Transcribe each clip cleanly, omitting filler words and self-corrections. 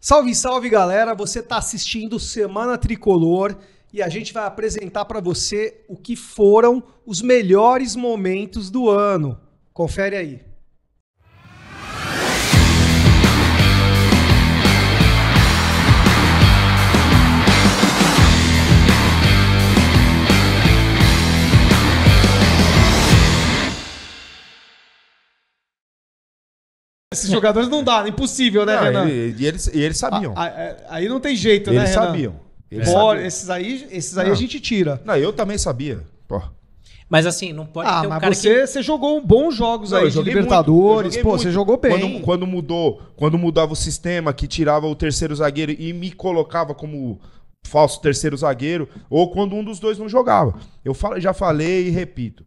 Salve, salve, galera! Você está assistindo Semana Tricolor e a gente vai apresentar para você o que foram os melhores momentos do ano. Confere aí. Esses jogadores não dá, impossível, né, Renan? E eles sabiam. Aí não tem jeito, né, Eles Renan? sabiam. Esses aí a gente tira. Não, eu também sabia. Pô. Mas assim, não pode ter um mas cara você jogou bons jogos aí de joguei Libertadores. muito, Pô, você jogou bem. Quando mudava o sistema, que tirava o terceiro zagueiro e me colocava como falso terceiro zagueiro, ou quando um dos dois não jogava. Já falei e repito.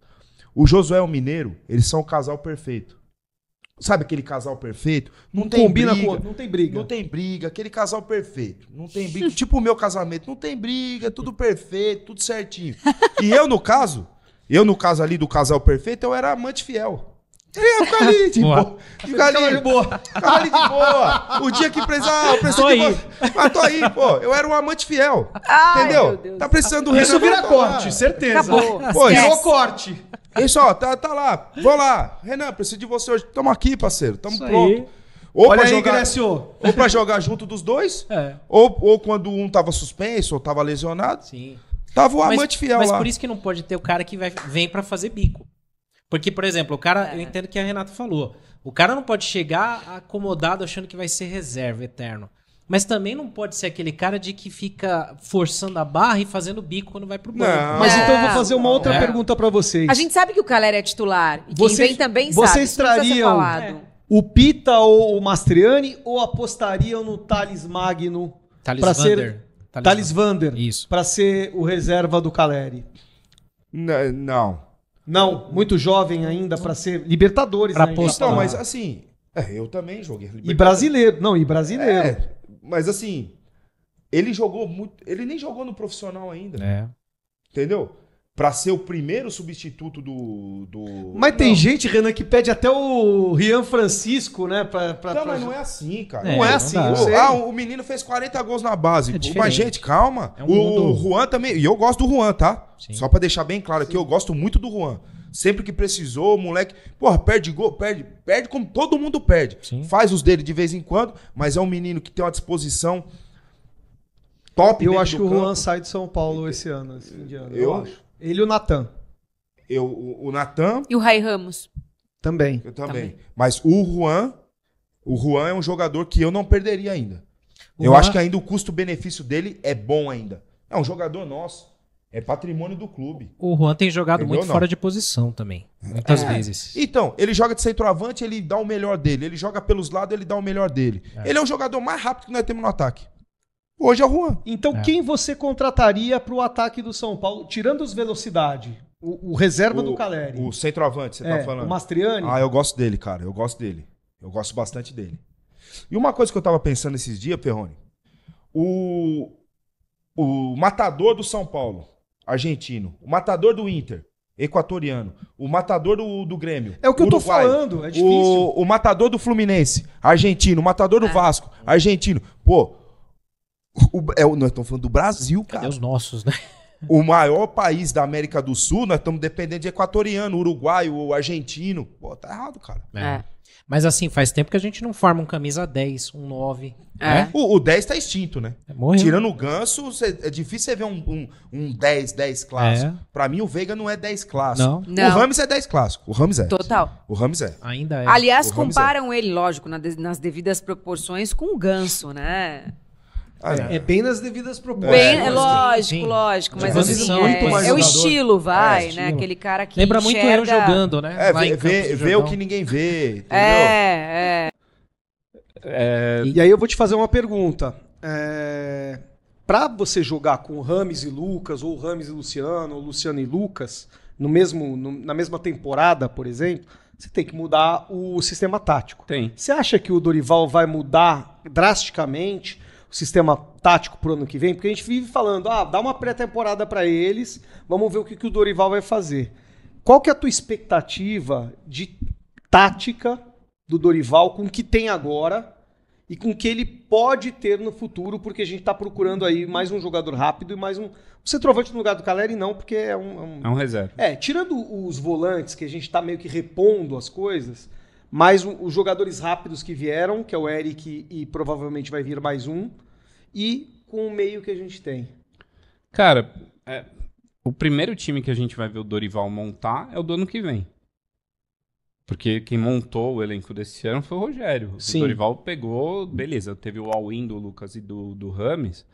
O Josué e o Mineiro, eles são o casal perfeito. Sabe aquele casal perfeito? Não tem combina briga. Não tem briga. Não tem briga, aquele casal perfeito. Não tem briga. Tipo o meu casamento, não tem briga, tudo perfeito, tudo certinho. E eu, no caso ali do casal perfeito, eu era amante fiel. Eu ficava ali de boa. Ficava ali de boa. O dia que precisava, eu preciso de você. Mas tô aí, pô. Eu era um amante fiel. Entendeu? Tá precisando do Isso vira corte, certeza. Acabou. Pô, Virou corte. Isso, ó, tá lá. Vou lá. Renan, preciso de você hoje. Tamo aqui, parceiro. Tamo Isso pronto. aí. Olha aí, Grécio. Ou pra jogar junto dos dois, É. ou quando um tava suspenso, ou tava lesionado, Sim. tava o amante fiel mas lá. por isso que não pode ter o cara que vem pra fazer bico. Porque, por exemplo, o cara, eu entendo que a Renata falou, o cara não pode chegar acomodado achando que vai ser reserva eterno. Mas também não pode ser aquele cara de que fica forçando a barra e fazendo bico quando vai pro banco. Mas então eu vou fazer uma outra pergunta pra vocês. A gente sabe que o Calera é titular. E quem vem também sabe. Vocês isso não precisa ser trariam falado. o Pita ou o Mastriani ou apostariam no Thales Magno pra ser Thales Vander Isso. para ser o reserva do Caleri? Não. Não, muito jovem ainda pra ser Libertadores Pra ainda. apostar. Não, mas assim, eu também joguei. E brasileiro, não, e brasileiro. Mas assim, ele jogou muito. Ele nem jogou no profissional ainda. É. Entendeu? Pra ser o primeiro substituto do. Mas tem gente, Renan, que pede até o Rian Francisco, né? Não, mas não é assim, cara. Não é assim, não dá. eu sei. O menino fez 40 gols na base. diferente. Mas, gente, calma. É um o mundo- Juan também. E eu gosto do Juan, tá? Sim. Só pra deixar bem claro aqui, eu gosto muito do Juan. Sempre que precisou, o moleque. Porra, perde gol, perde como todo mundo perde. Sim. Faz os dele de vez em quando, mas é um menino que tem uma disposição top. Eu dentro acho que do o Juan campo. sai de São Paulo esse ano, esse fim de ano. Eu acho. Ele e o Natan O Natan, E o Rai Ramos? também. eu também. Mas o Juan é um jogador que eu não perderia ainda. O Eu Juan- acho que ainda o custo-benefício dele é bom ainda. É um jogador nosso. É patrimônio do clube. O Juan tem jogado Entendeu, muito não? fora de posição também. Muitas vezes. Então, ele joga de centroavante, ele dá o melhor dele. Ele joga pelos lados, ele dá o melhor dele. Ele é o jogador mais rápido que nós temos no ataque. Hoje é o Juan. Então, quem você contrataria pro ataque do São Paulo, tirando os velocidade? O reserva do Caleri. O centroavante, você tá falando. O Mastriani. Eu gosto dele, cara. Eu gosto dele. Eu gosto bastante dele. E uma coisa que eu tava pensando esses dias, Ferroni. O matador do São Paulo, argentino. O matador do Inter, equatoriano. O matador do Grêmio, É o que eu tô uruguaio. falando, é difícil. O matador do Fluminense, argentino. O matador do Vasco, argentino. Pô, nós estamos falando do Brasil, Cadê cara. os nossos, né? O maior país da América do Sul, nós estamos dependendo de equatoriano, uruguaio, argentino. Pô, tá errado, cara. É. Mas assim, faz tempo que a gente não forma um camisa 10, um 9. É. O 10 tá extinto, né? Morreu. Tirando o Ganso, é difícil você ver um 10 clássico. É. Pra mim, o Veiga não é 10 clássico. Não. Não. O Rames é 10 clássico. O Rames é. Total. O Rames é. Ainda é. Aliás, O Ramos comparam ele, lógico, nas devidas proporções com o Ganso, né? Ah, É bem nas devidas propostas. Bem, É, lógico, sim. lógico. Mas Posição, assim, muito mais é o jogador. estilo, vai, É, né? estilo. Aquele cara que Lembra muito eu enxerga- jogando, né? Lá em Campos do vê o Jordão. que ninguém vê, entendeu? É. E aí eu vou te fazer uma pergunta. Pra você jogar com o Rames e Lucas, ou Rames e Luciano, ou Luciano e Lucas, na mesma temporada, por exemplo, você tem que mudar o sistema tático. Tem. Você acha que o Dorival vai mudar drasticamente o sistema tático pro ano que vem? Porque a gente vive falando, dá uma pré-temporada para eles, vamos ver o que o Dorival vai fazer. Qual que é a tua expectativa de tática do Dorival com o que tem agora e com o que ele pode ter no futuro, porque a gente está procurando aí mais um jogador rápido e mais um centroavante no lugar do Caleri, não, porque é um reserva. Tirando os volantes, que a gente está meio que repondo as coisas, mais os jogadores rápidos que vieram, que é o Eric e provavelmente vai vir mais um, e com o meio que a gente tem. Cara, o primeiro time que a gente vai ver o Dorival montar é o do ano que vem. Porque quem montou o elenco desse ano foi o Rogério. Sim. O Dorival pegou, beleza, teve o all-in do Lucas e do Rames,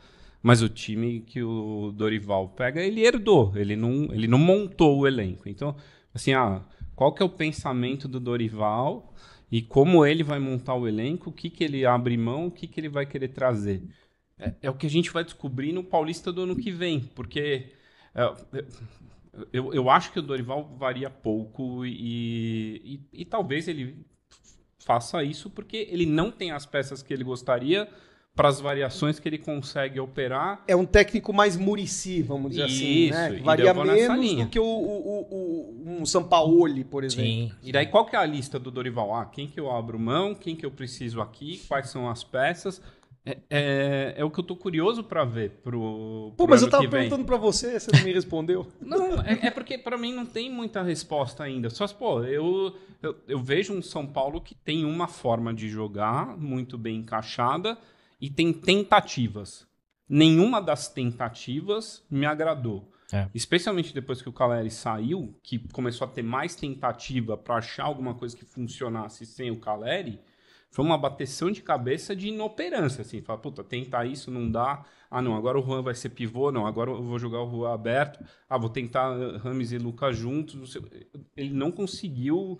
mas o time que o Dorival pega, ele herdou, ele não montou o elenco. Então, assim, qual que é o pensamento do Dorival e como ele vai montar o elenco, o que ele abre mão, o que ele vai querer trazer. É o que a gente vai descobrir no Paulista do ano que vem, porque eu acho que o Dorival varia pouco e talvez ele faça isso porque ele não tem as peças que ele gostaria para as variações que ele consegue operar. É um técnico mais Muricy, vamos dizer assim, né? Varia menos do que um Sampaoli, por exemplo. Sim. E daí qual que é a lista do Dorival? Quem que eu abro mão, quem que eu preciso aqui, quais são as peças... É o que eu tô curioso pra ver pro mas eu tava perguntando pra você não me respondeu. Não, é porque pra mim não tem muita resposta ainda. Só eu vejo um São Paulo que tem uma forma de jogar muito bem encaixada e tem tentativas. Nenhuma das tentativas me agradou. Especialmente depois que o Caleri saiu, que começou a ter mais tentativa pra achar alguma coisa que funcionasse sem o Caleri. Foi uma bateção de cabeça de inoperância, assim. Fala, tentar isso, não dá. Não, agora o Juan vai ser pivô. Não, agora eu vou jogar o Juan aberto. Vou tentar Rames e Lucas juntos. Ele não conseguiu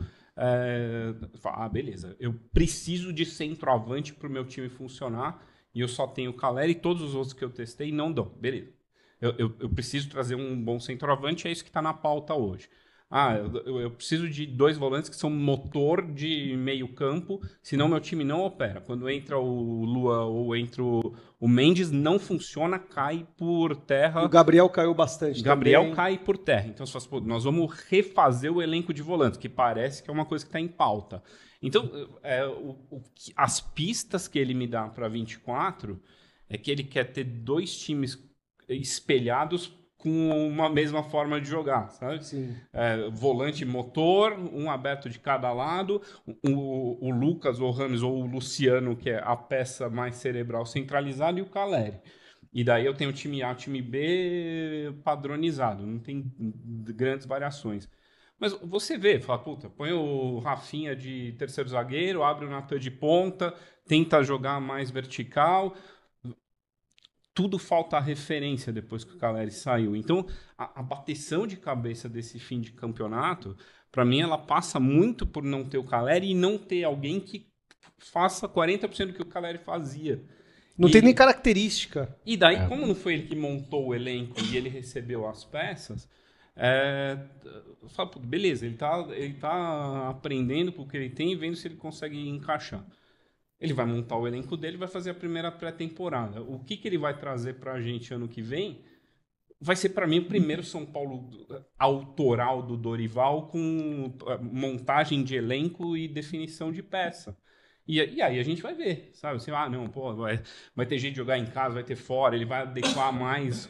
falar, beleza, eu preciso de centroavante para o meu time funcionar e eu só tenho o Caleri e todos os outros que eu testei não dão. Beleza. Eu preciso trazer um bom centroavante, é isso que está na pauta hoje. Eu preciso de 2 volantes que são motor de meio campo, senão meu time não opera. Quando entra o Lua ou entra o Mendes, não funciona, cai por terra. O Gabriel caiu bastante. Gabriel cai por terra. Então, nós vamos refazer o elenco de volantes, que parece que é uma coisa que está em pauta. Então, as pistas que ele me dá para 24 é que ele quer ter 2 times espelhados com uma mesma forma de jogar, sabe? Sim. Volante motor, um aberto de cada lado, o Lucas, ou o Rames, ou o Luciano, que é a peça mais cerebral centralizada, e o Caleri. E daí eu tenho o time A, o time B padronizado, não tem grandes variações. Mas você vê, fala, põe o Rafinha de terceiro zagueiro, abre o Natan de ponta, tenta jogar mais vertical... Tudo falta a referência depois que o Caleri saiu. Então, a bateção de cabeça desse fim de campeonato, para mim, ela passa muito por não ter o Caleri e não ter alguém que faça 40% do que o Caleri fazia. Não tem nem característica. E daí, como não foi ele que montou o elenco e ele recebeu as peças, eu falo, beleza, ele tá aprendendo com o que ele tem e vendo se ele consegue encaixar. Ele vai montar o elenco dele e vai fazer a primeira pré-temporada. O que ele vai trazer para a gente ano que vem vai ser, para mim, o primeiro São Paulo autoral do Dorival com montagem de elenco e definição de peça. E aí a gente vai ver, sabe? Assim, vai ter jeito de jogar em casa, vai ter fora, ele vai adequar mais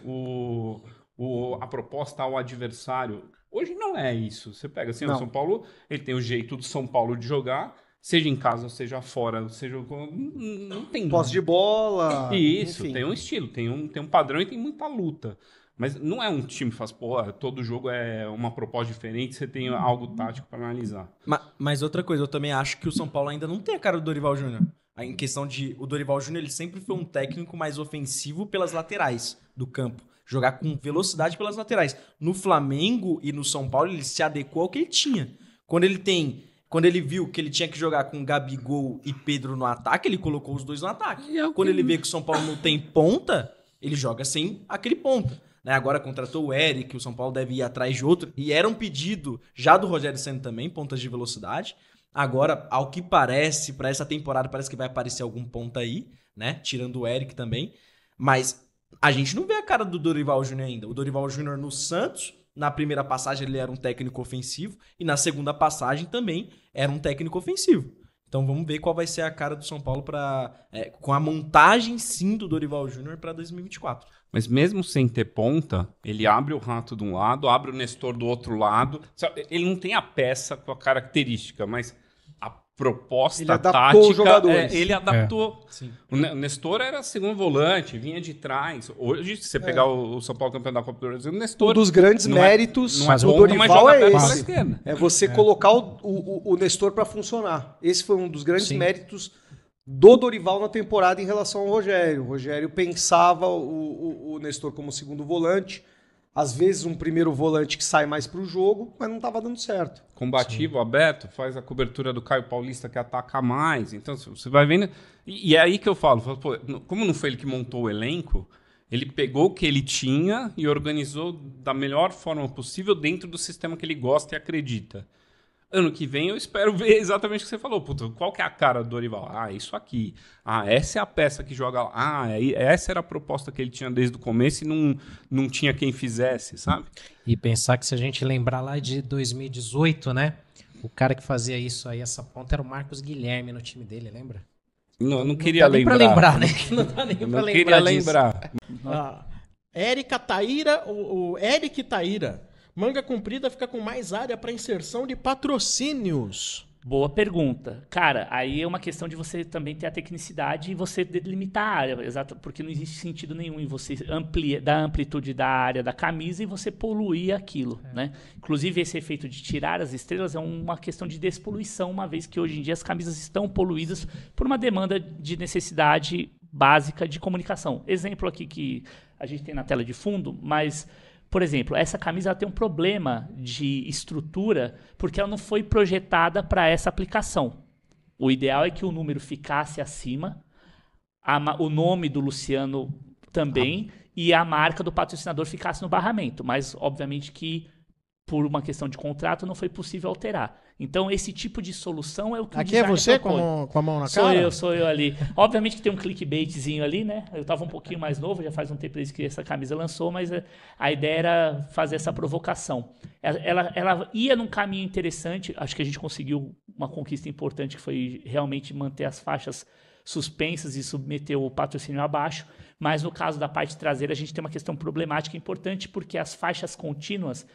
a proposta ao adversário. Hoje não é isso. Você pega assim, o São Paulo, ele tem o jeito do São Paulo de jogar, seja em casa, seja fora, seja... Não tem... Posse de bola... Isso, enfim. tem um estilo, tem um padrão e tem muita luta. Mas não é um time que faz, todo jogo é uma proposta diferente, você tem algo tático para analisar. Mas outra coisa, eu também acho que o São Paulo ainda não tem a cara do Dorival Júnior. Em questão de... O Dorival Júnior, ele sempre foi um técnico mais ofensivo pelas laterais do campo. Jogar com velocidade pelas laterais. No Flamengo e no São Paulo, ele se adequou ao que ele tinha. Quando ele viu que ele tinha que jogar com Gabigol e Pedro no ataque, ele colocou os 2 no ataque. Quando ele vê que o São Paulo não tem ponta, ele joga sem aquele ponta. Agora contratou o Eric, o São Paulo deve ir atrás de outro. E era um pedido já do Rogério Ceni também, pontas de velocidade. Agora, ao que parece, para essa temporada, parece que vai aparecer algum ponta aí, né? Tirando o Eric também. Mas a gente não vê a cara do Dorival Júnior ainda. O Dorival Júnior no Santos... Na primeira passagem ele era um técnico ofensivo e na segunda passagem também era um técnico ofensivo. Então vamos ver qual vai ser a cara do São Paulo com a montagem, sim, do Dorival Júnior para 2024. Mas mesmo sem ter ponta, ele abre o Rato de um lado, abre o Nestor do outro lado. Ele não tem a peça com a característica, mas a proposta Ele adaptou tática, os jogadores. ele adaptou. Sim. O Nestor era segundo volante, vinha de trás. Hoje, se você pegar o São Paulo campeão da Copa do Brasil, o Nestor... Um dos grandes não é- méritos não é do ponta, mas Dorival joga é aberto pela esse. esquerda. É você colocar o Nestor para funcionar. Esse foi um dos grandes Sim. méritos do Dorival na temporada em relação ao Rogério. O Rogério pensava o Nestor como segundo volante, às vezes um primeiro volante que sai mais para o jogo, mas não estava dando certo. Combativo, aberto, faz a cobertura do Caio Paulista que ataca mais. Então, você vai vendo... E é aí que eu falo, pô, como não foi ele que montou o elenco, ele pegou o que ele tinha e organizou da melhor forma possível dentro do sistema que ele gosta e acredita. Ano que vem eu espero ver exatamente o que você falou. Puta, qual que é a cara do Dorival? Ah, isso aqui. Ah, essa é a peça que joga lá. Ah, essa era a proposta que ele tinha desde o começo e não tinha quem fizesse, sabe? E pensar que se a gente lembrar lá de 2018, né? O cara que fazia isso aí, essa ponta, era o Marcos Guilherme no time dele, lembra? Não queria Não dá nem lembrar. pra lembrar, né? Não dá nem pra Não lembrar queria disso. lembrar. Érica Taíra, o Eric Taíra. Manga comprida fica com mais área para inserção de patrocínios. Boa pergunta. Cara, aí é uma questão de você também ter a tecnicidade e você delimitar a área, exato, porque não existe sentido nenhum em você dar a amplitude da área da camisa e você poluir aquilo, né? Inclusive, esse efeito de tirar as estrelas é uma questão de despoluição, uma vez que hoje em dia as camisas estão poluídas por uma demanda de necessidade básica de comunicação. Exemplo aqui que a gente tem na tela de fundo, mas... Por exemplo, essa camisa ela tem um problema de estrutura porque ela não foi projetada para essa aplicação. O ideal é que o número ficasse acima, o nome do Luciano também e a marca do patrocinador ficasse no barramento. Mas, obviamente, que por uma questão de contrato não foi possível alterar. Então, esse tipo de solução é o que o Aqui é design você propõe. com a mão na cara? Sou eu ali. Obviamente que tem um clickbaitzinho ali, né? Eu tava um pouquinho mais novo, já faz um tempo desde que essa camisa lançou, mas a ideia era fazer essa provocação. Ela ia num caminho interessante, acho que a gente conseguiu uma conquista importante, que foi realmente manter as faixas suspensas e submeter o patrocínio abaixo, mas no caso da parte traseira a gente tem uma questão problemática importante, porque as faixas contínuas,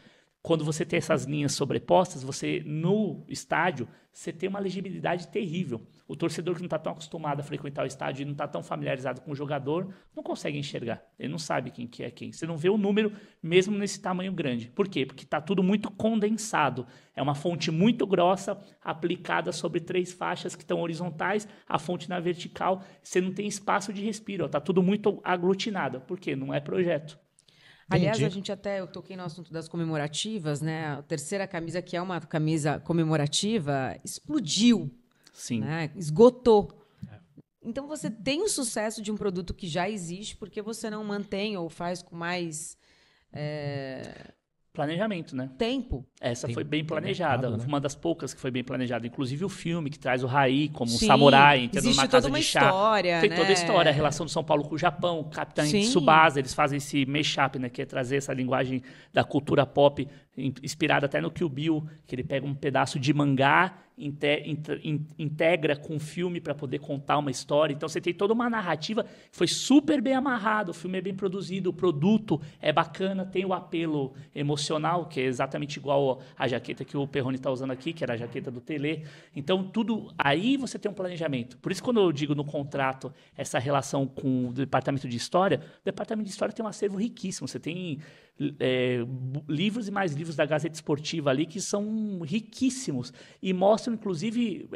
quando você tem essas linhas sobrepostas, você, no estádio, você tem uma legibilidade terrível. O torcedor que não está tão acostumado a frequentar o estádio e não está tão familiarizado com o jogador, não consegue enxergar. Ele não sabe quem que é quem. Você não vê o número mesmo nesse tamanho grande. Por quê? Porque está tudo muito condensado. É uma fonte muito grossa, aplicada sobre 3 faixas que estão horizontais, a fonte na vertical. Você não tem espaço de respiro. Está tudo muito aglutinado. Por quê? Não é projeto. Aliás, Entendi. eu toquei no assunto das comemorativas, né? A terceira camisa, que é uma camisa comemorativa, explodiu, Sim. né? Esgotou. Então, você tem o sucesso de um produto que já existe, porque você não mantém ou faz com mais Planejamento, né? tempo. Essa Tem- foi bem tem planejada, mercado, né? uma das poucas que foi bem planejada. Inclusive o filme que traz o Raí como um Sim, samurai entrando existe numa toda casa uma de chá. história, Tem né? toda a história, a relação do São Paulo com o Japão, o Capitão Sim. Tsubasa, eles fazem esse mashup, né, que é trazer essa linguagem da cultura pop, inspirada até no Kill Bill, que ele pega um pedaço de mangá, integra com o filme para poder contar uma história. Então você tem toda uma narrativa, foi super bem amarrado, o filme é bem produzido, o produto é bacana, tem o apelo emocional, que é exatamente igual a jaqueta que o Perrone está usando aqui, que era a jaqueta do Tele. Então tudo aí você tem um planejamento. Por isso quando eu digo no contrato essa relação com o departamento de história, o departamento de história tem um acervo riquíssimo. Você tem livros e mais livros da Gazeta Esportiva ali que são riquíssimos e mostram, inclusive,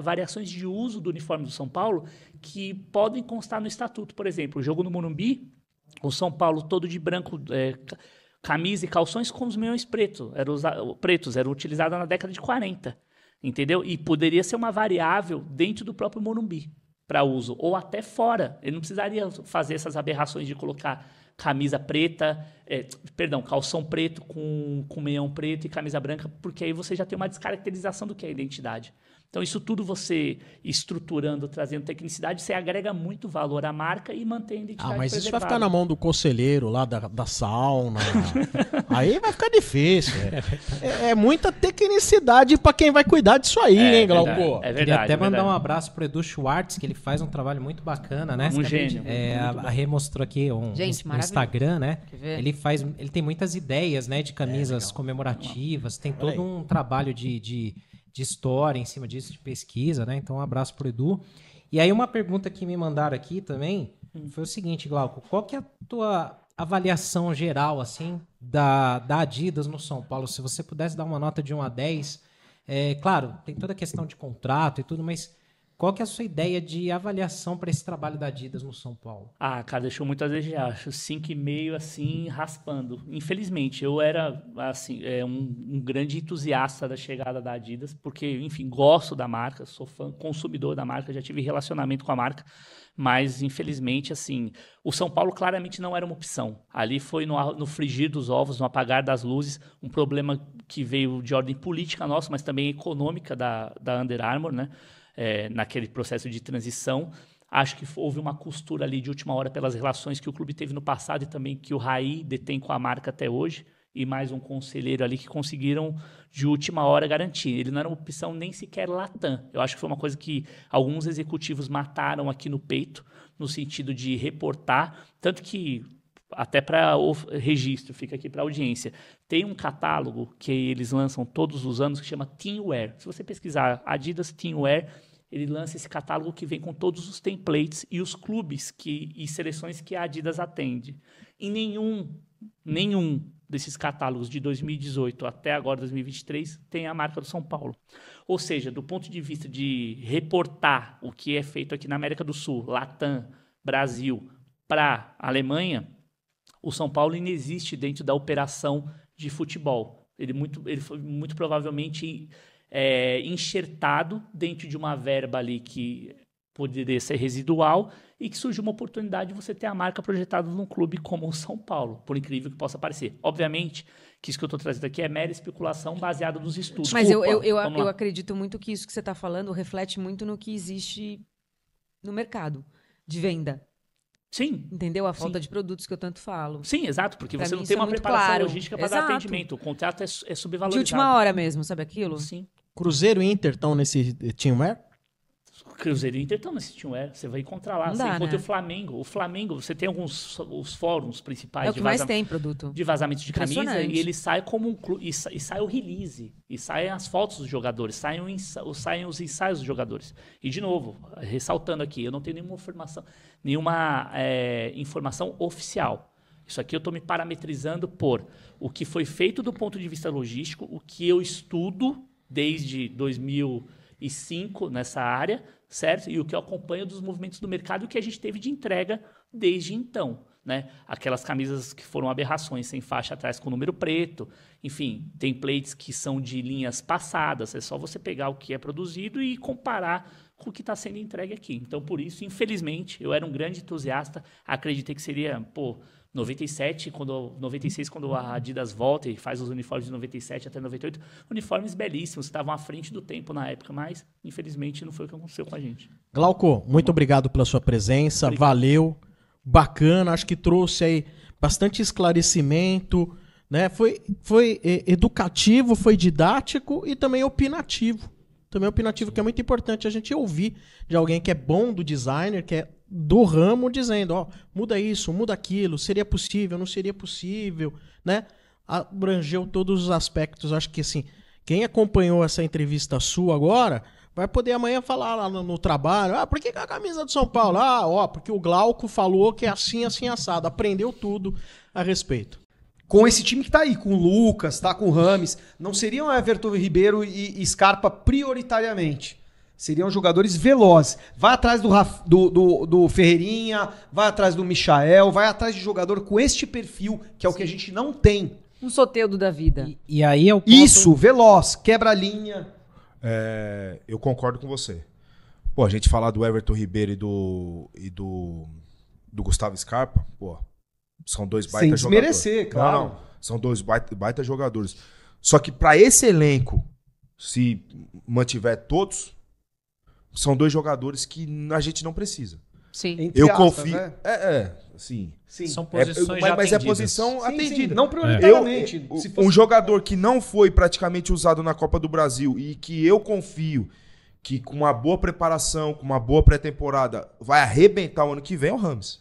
variações de uso do uniforme do São Paulo que podem constar no estatuto. Por exemplo, o jogo no Morumbi, o São Paulo todo de branco, camisa e calções com os meiões pretos, eram utilizados na década de 40, entendeu? E poderia ser uma variável dentro do próprio Morumbi para uso, ou até fora. Ele não precisaria fazer essas aberrações de colocar camisa preta, calção preto com meião preto e camisa branca, porque aí você já tem uma descaracterização do que é a identidade. Então, isso tudo você estruturando, trazendo tecnicidade, você agrega muito valor à marca e mantém a identidade mas isso vai preservada. ficar na mão do conselheiro lá da sauna. Aí vai ficar difícil. É muita tecnicidade pra quem vai cuidar disso aí, hein, Glauco? É verdade. Queria até mandar verdade. um abraço pro Edu Schwartz, que ele faz um trabalho muito bacana, né? Um gênio. A Rê mostrou aqui um Instagram, né? Quer ver? Ele tem muitas ideias, né, de camisas comemorativas, tem todo um trabalho de história em cima disso, de pesquisa, né? Então, um abraço pro Edu. E aí, uma pergunta que me mandaram aqui também foi o seguinte, Glauco, qual que é a tua avaliação geral, assim, da Adidas no São Paulo? Se você pudesse dar uma nota de 1 a 10, claro, tem toda a questão de contrato e tudo, mas qual que é a sua ideia de avaliação para esse trabalho da Adidas no São Paulo? Cara, deixou muito a desejar. Acho 5,5, assim, raspando. Infelizmente, eu era, assim, um grande entusiasta da chegada da Adidas, porque, enfim, gosto da marca, sou fã, consumidor da marca, já tive relacionamento com a marca, mas, infelizmente, assim, o São Paulo claramente não era uma opção. Ali foi no frigir dos ovos, no apagar das luzes, um problema que veio de ordem política nossa, mas também econômica da Under Armour, né? Naquele processo de transição. Acho que houve uma costura ali de última hora pelas relações que o clube teve no passado e também que o Raí detém com a marca até hoje, e mais um conselheiro ali que conseguiram de última hora garantir. Ele não era uma opção nem sequer Latam. Eu acho que foi uma coisa que alguns executivos mataram aqui no peito, no sentido de reportar, tanto que até para o registro, fica aqui para a audiência. Tem um catálogo que eles lançam todos os anos que chama Teamwear. Se você pesquisar Adidas Teamwear, ele lança esse catálogo que vem com todos os templates e os clubes e seleções que a Adidas atende. Em nenhum desses catálogos de 2018 até agora, 2023, tem a marca do São Paulo. Ou seja, do ponto de vista de reportar o que é feito aqui na América do Sul, Latam, Brasil, para a Alemanha, o São Paulo inexiste dentro da operação de futebol. Ele foi muito provavelmente enxertado dentro de uma verba ali que poderia ser residual e que surgiu uma oportunidade de você ter a marca projetada num clube como o São Paulo, por incrível que possa parecer. Obviamente que isso que eu estou trazendo aqui é mera especulação baseada nos estudos. Mas eu acredito muito que isso que você está falando reflete muito no que existe no mercado de venda. Sim. Entendeu? A falta de produtos que eu tanto falo. Sim, exato, porque Pra você mim não isso tem é uma muito preparação claro. logística para dar Exato. atendimento. O contrato é subvalorizado. De última hora mesmo, sabe aquilo? Sim. Cruzeiro e Inter estão nesse Teamwear? Cruzeiro e Inter estão nesse Teamwear. Você vai encontrar lá. Não Você dá, encontra né? o Flamengo. O Flamengo, você tem os fóruns principais É o que mais tem produto. de vazamento de camisa Impressionante. e ele sai como um clube. E sai o release. E saem as fotos dos jogadores. Saem os ensaios dos jogadores. E, de novo, ressaltando aqui, eu não tenho nenhuma informação oficial. Isso aqui eu estou me parametrizando por o que foi feito do ponto de vista logístico, o que eu estudo desde 2005 nessa área, certo? E o que eu acompanho dos movimentos do mercado e o que a gente teve de entrega desde então, né? Aquelas camisas que foram aberrações, sem faixa atrás com número preto, enfim, templates que são de linhas passadas, é só você pegar o que é produzido e comparar com o que está sendo entregue aqui. Então, por isso, infelizmente, eu era um grande entusiasta, acreditei que seria, 96, quando a Adidas volta e faz os uniformes de 97 até 98, uniformes belíssimos, estavam à frente do tempo na época, mas infelizmente não foi o que aconteceu com a gente. Glauco, muito obrigado pela sua presença, valeu, bacana, acho que trouxe aí bastante esclarecimento, né? Foi educativo, foi didático e também opinativo. Também opinativo, que é muito importante a gente ouvir de alguém que é bom do designer, que é do ramo, dizendo, muda isso, muda aquilo, seria possível, não seria possível, né? Abrangeu todos os aspectos. Acho que, assim, quem acompanhou essa entrevista sua agora vai poder amanhã falar lá no trabalho, por que a camisa do São Paulo? Porque o Glauco falou que é assim, assim, assado. Aprendeu tudo a respeito. Com esse time que tá aí, com o Lucas, tá com o Rames, não seriam Everton Ribeiro e Scarpa prioritariamente. Seriam jogadores velozes. Vai atrás do Ferreirinha, vai atrás do Michael, vai atrás de jogador com este perfil, que é o que a gente não tem. Um Soteldo da vida. E aí eu Isso, veloz, quebra a linha. Eu concordo com você. A gente falar do Everton Ribeiro e do Gustavo Scarpa, São dois Sem baita jogadores. desmerecer, claro. Não. São dois baita jogadores. Só que pra esse elenco, se mantiver todos, são dois jogadores que a gente não precisa. Sim. Entre Eu aspas, confio. né? Sim. Sim. São posições já Mas é atendidas. posição Sim, atendida. sim, não prioritariamente. Se fosse- Um jogador que não foi praticamente usado na Copa do Brasil e que eu confio que com uma boa preparação, com uma boa pré-temporada, vai arrebentar o ano que vem é o Rames.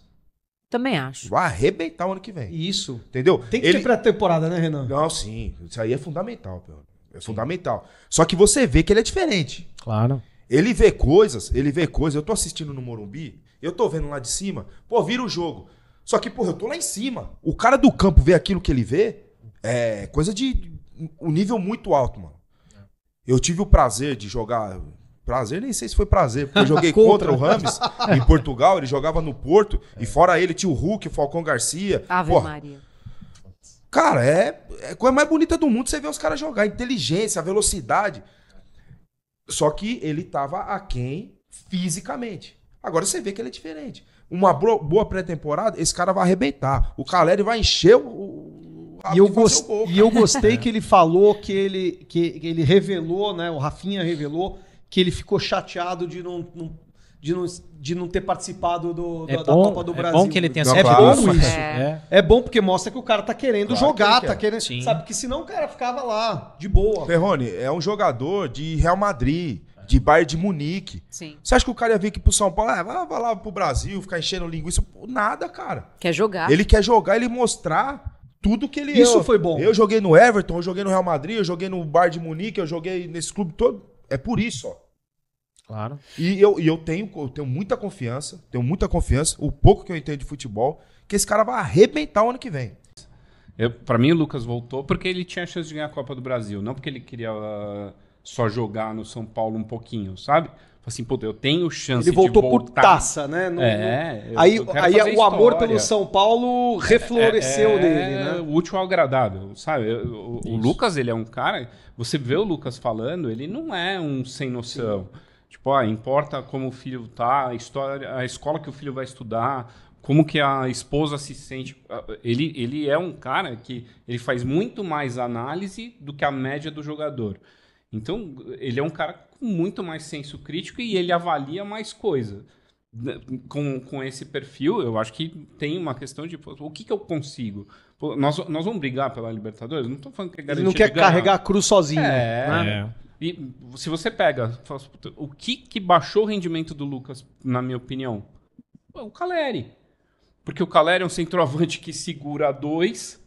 Também acho. Vai arrebentar o ano que vem. Isso. Entendeu? Tem que ter pré-temporada, né, Renan? Não, sim. Isso aí é fundamental, Pedro. É fundamental. Só que você vê que ele é diferente. Claro. Ele vê coisas. Eu tô assistindo no Morumbi, eu tô vendo lá de cima, pô, vira o jogo. Só que, porra, eu tô lá em cima. O cara do campo vê aquilo que ele vê, é coisa de um nível muito alto, mano. Eu tive o prazer de jogar... Prazer, nem sei se foi prazer, porque eu joguei contra o Rames em Portugal, ele jogava no Porto, e fora ele tinha o Hulk, o Falcão Garcia. Ave Porra, Maria. cara, é a coisa mais bonita do mundo você ver os caras jogar. Inteligência, a velocidade. Só que ele tava aquém fisicamente. Agora você vê que ele é diferente. Uma boa pré-temporada, esse cara vai arrebentar. O Caleri vai encher o E eu, de fazer o gol, e eu gostei que ele falou que ele revelou, né? O Rafinha revelou que ele ficou chateado de não ter participado da Copa do Brasil. É bom que ele tenha Não, essa claro. bom isso. É. É bom porque mostra que o cara tá querendo Claro jogar, que ele tá querendo. Sim. Sabe? Porque senão o cara ficava lá, de boa. Ferrone, é um jogador de Real Madrid, de Bayern de Munique. Sim. Você acha que o cara ia vir aqui pro São Paulo? Vai lá pro Brasil, ficar enchendo linguiça? Pô, nada, cara. Quer jogar. Ele quer jogar, ele mostrar tudo que ele é. Isso foi bom. Eu joguei no Everton, eu joguei no Real Madrid, eu joguei no Bayern de Munique, eu joguei nesse clube todo. É por isso, ó. Claro. E eu tenho muita confiança, o pouco que eu entendo de futebol, que esse cara vai arrebentar o ano que vem. Pra mim, o Lucas voltou porque ele tinha a chance de ganhar a Copa do Brasil, não porque ele queria só jogar no São Paulo um pouquinho, sabe? Assim, pô, eu tenho chance Ele voltou de por voltar. taça, né? Aí eu quero aí fazer o amor história. pelo São Paulo refloresceu nele, né? O útil ao agradável, sabe? O Lucas, ele é um cara... Você vê o Lucas falando, ele não é um sem noção. Tipo, importa como o filho tá, a escola que o filho vai estudar, como que a esposa se sente. Ele é um cara que ele faz muito mais análise do que a média do jogador. Então, ele é um cara com muito mais senso crítico e ele avalia mais coisa. Com esse perfil, eu acho que tem uma questão de o que eu consigo. Pô, nós vamos brigar pela Libertadores? Não estou falando que é Ele garantido não quer de ganhar. carregar a cruz sozinho. É. E se você pega, fala, o que baixou o rendimento do Lucas, na minha opinião? O Caleri. Porque o Caleri é um centroavante que segura 2,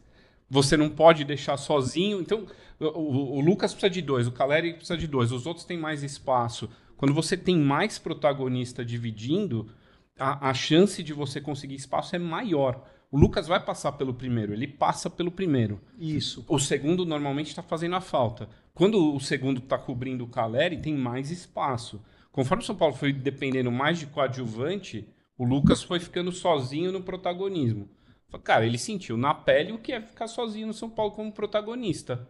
você não pode deixar sozinho. Então, o Lucas precisa de 2, o Caleri precisa de 2, os outros têm mais espaço. Quando você tem mais protagonista dividindo, a chance de você conseguir espaço é maior. O Lucas vai passar pelo primeiro, ele passa pelo primeiro. Isso. O segundo normalmente está fazendo a falta. Quando o segundo está cobrindo o Caleri, tem mais espaço. Conforme o São Paulo foi dependendo mais de coadjuvante, o Lucas foi ficando sozinho no protagonismo. Cara, ele sentiu na pele o que é ficar sozinho no São Paulo como protagonista.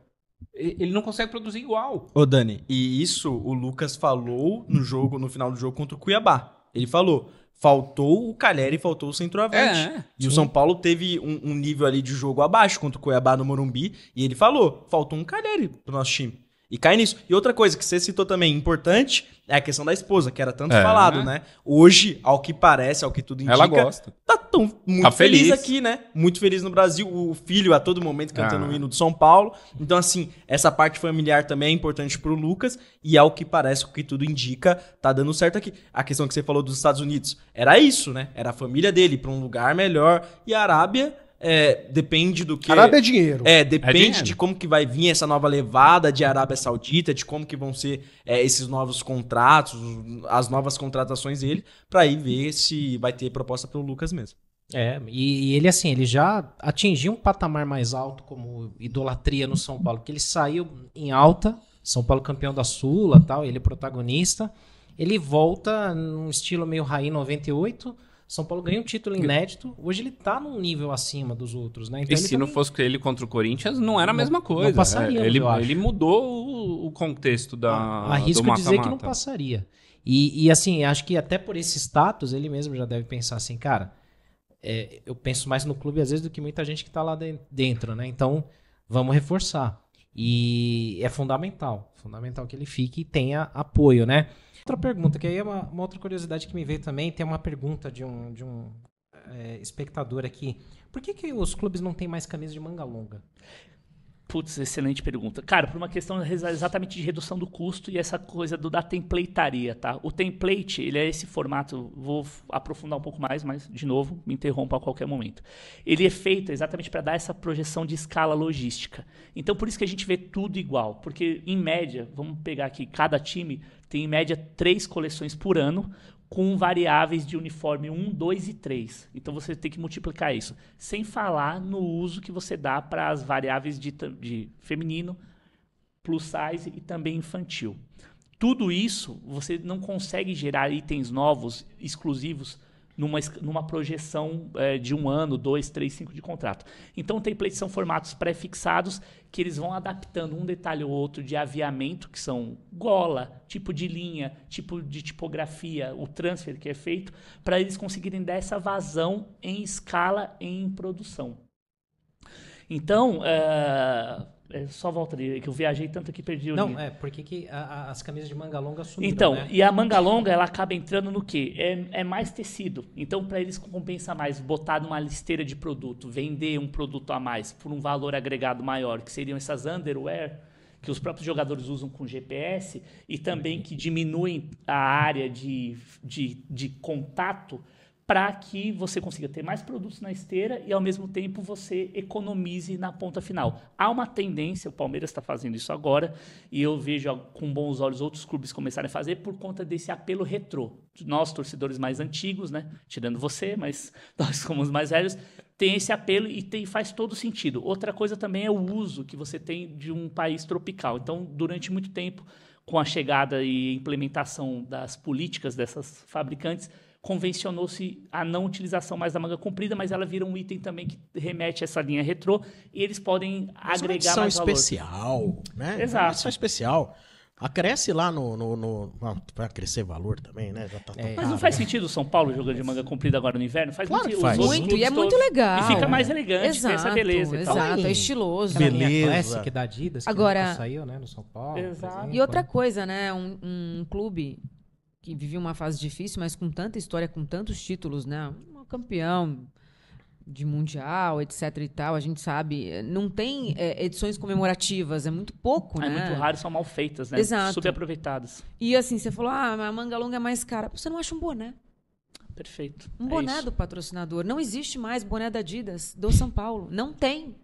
Ele não consegue produzir igual. Ô, Dani, e isso o Lucas falou no final do jogo contra o Cuiabá. Ele falou, faltou o Caleri e faltou o centroavante. E o São Paulo teve um nível ali de jogo abaixo contra o Cuiabá no Morumbi. E ele falou, faltou um Caleri pro nosso time. E cai nisso. E outra coisa que você citou também, importante, é a questão da esposa, que era tanto falado, né? Hoje, ao que parece, ao que tudo indica... Ela gosta. Tá muito Tá feliz feliz aqui, né? Muito feliz no Brasil. O filho a todo momento cantando o hino do São Paulo. Então, assim, essa parte familiar também é importante pro Lucas. E ao que parece, o que tudo indica, tá dando certo aqui. A questão que você falou dos Estados Unidos, era isso, né? Era a família dele pra um lugar melhor. E a Arábia... depende do que... Arábia é dinheiro. Depende dinheiro. de como que vai vir essa nova levada de Arábia Saudita, de como que vão ser esses novos contratos, as novas contratações dele, pra ir ver se vai ter proposta pelo Lucas mesmo. E ele assim, ele já atingiu um patamar mais alto como idolatria no São Paulo, porque ele saiu em alta, São Paulo campeão da Sula, tal, ele é protagonista, ele volta num estilo meio Raí 98, São Paulo ganha um título inédito. Hoje ele tá num nível acima dos outros, né? Então E ele se não também fosse ele contra o Corinthians, não era a mesma coisa. não passaria, eu acho. Ele mudou o contexto do Arrisco mata-mata. dizer que não passaria. E assim, acho que até por esse status, ele mesmo já deve pensar assim, cara, eu penso mais no clube às vezes do que muita gente que está lá dentro, né? Então, vamos reforçar. E é fundamental que ele fique e tenha apoio, né? Outra pergunta, que aí é uma outra curiosidade que me veio também, tem uma pergunta de um espectador aqui. Por que os clubes não têm mais camisa de manga longa? Putz, excelente pergunta. Cara, por uma questão exatamente de redução do custo e essa coisa da templataria, tá? O template, ele é esse formato, vou aprofundar um pouco mais, mas, de novo, me interrompa a qualquer momento. Ele é feito exatamente para dar essa projeção de escala logística. Então, por isso que a gente vê tudo igual. Porque, em média, vamos pegar aqui, cada time tem, em média, 3 coleções por ano, com variáveis de uniforme 1, 2 e 3. Então você tem que multiplicar isso. Sem falar no uso que você dá para as variáveis de feminino, plus size e também infantil. Tudo isso você não consegue gerar itens novos, exclusivos, numa projeção de 1 ano, 2, 3, 5 de contrato. Então, templates são formatos pré-fixados que eles vão adaptando um detalhe ou outro de aviamento, que são gola, tipo de linha, tipo de tipografia, o transfer que é feito, para eles conseguirem dar essa vazão em escala em produção. Então, só volta ali, que eu viajei tanto que perdi o Não, linha. porque as camisas de manga longa sumiram, Então, né? e a manga longa, ela acaba entrando no quê? É mais tecido. Então, para eles compensa mais botar numa listeira de produto, vender um produto a mais por um valor agregado maior, que seriam essas underwear, que os próprios jogadores usam com GPS e também que diminuem a área de contato, para que você consiga ter mais produtos na esteira e, ao mesmo tempo, você economize na ponta final. Há uma tendência, o Palmeiras está fazendo isso agora, e eu vejo com bons olhos outros clubes começarem a fazer por conta desse apelo retrô. Nós, torcedores mais antigos, né? Tirando você, mas nós como os mais velhos, tem esse apelo e faz todo sentido. Outra coisa também é o uso que você tem de um país tropical. Então, durante muito tempo, com a chegada e implementação das políticas dessas fabricantes, convencionou-se a não utilização mais da manga comprida, mas ela vira um item também que remete a essa linha retrô e eles podem agregar mais valor. Especial, né? Exato. Uma edição especial. Acresce lá vai crescer valor também, né? Já tá tão Mas caro, não faz né? sentido o São Paulo jogando de manga comprida agora no inverno? Faz Claro muito, que faz. os outros Muito, clubes e é muito todos- legal. E fica mais elegante, tem essa beleza e tal. Exato, é estiloso. Aquela linha Beleza. Classic da Adidas, que Agora- nunca saiu, né, no São Paulo. por Exato. exemplo. E outra coisa, né? Um clube que vivia uma fase difícil, mas com tanta história, com tantos títulos, né? Um campeão de mundial, etc e tal, a gente sabe. Não tem edições comemorativas, é muito pouco, É né? muito raro, são mal feitas, né? Exato. Subaproveitadas. E assim, você falou, a manga longa é mais cara. Você não acha um boné? Perfeito. Um É boné isso. do patrocinador. Não existe mais boné da Adidas, do São Paulo. Não tem.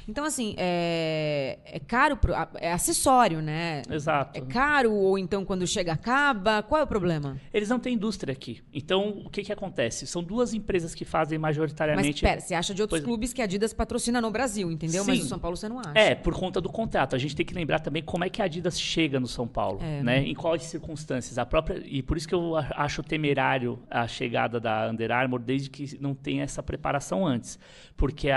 Então, assim, é caro, é acessório, né? Exato. É caro ou então quando chega acaba? Qual é o problema? Eles não têm indústria aqui. Então, o que acontece? São duas empresas que fazem Mas majoritariamente... pera, você acha de outros Pois- clubes que a Adidas patrocina no Brasil, entendeu? Mas Sim. no São Paulo você não acha. É, por conta do contrato. A gente tem que lembrar também como é que a Adidas chega no São Paulo, né? Em quais circunstâncias. E por isso que eu acho temerário a chegada da Under Armour, desde que não tenha essa preparação antes. Porque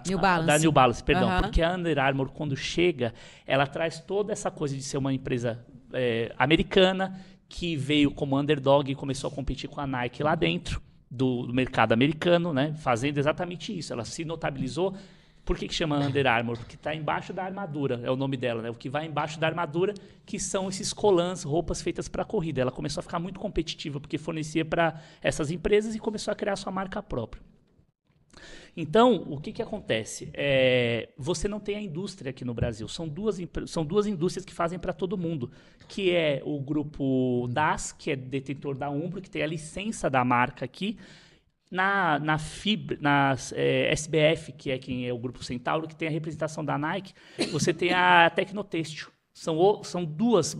New Balance. da New Balance, perdão. Aham. Porque a Under Armour, quando chega, ela traz toda essa coisa de ser uma empresa americana, que veio como underdog e começou a competir com a Nike lá dentro do mercado americano, né? Fazendo exatamente isso. Ela se notabilizou. Por que chama Under Armour? Porque está embaixo da armadura, é o nome dela, né? O que vai embaixo da armadura, que são esses colãs, roupas feitas para corrida. Ela começou a ficar muito competitiva, porque fornecia para essas empresas e começou a criar sua marca própria. Então, o que acontece? Você não tem a indústria aqui no Brasil. São duas indústrias que fazem para todo mundo, que é o grupo DAS, que é detentor da Umbro, que tem a licença da marca aqui. Na SBF, que é quem é o Grupo Centauro, que tem a representação da Nike, você tem a Tecnotêxtil. São duas,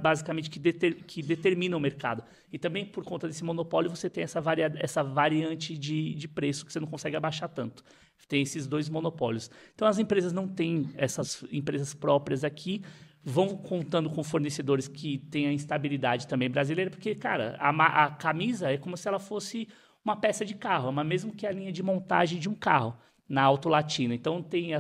basicamente, que determinam o mercado. E também, por conta desse monopólio, você tem essa variante de preço, que você não consegue abaixar tanto. Tem esses dois monopólios. Então, as empresas não têm essas empresas próprias aqui, vão contando com fornecedores que têm a instabilidade também brasileira, porque, cara, a camisa é como se ela fosse uma peça de carro, mas mesmo que a linha de montagem de um carro na Auto Latina. Então, tem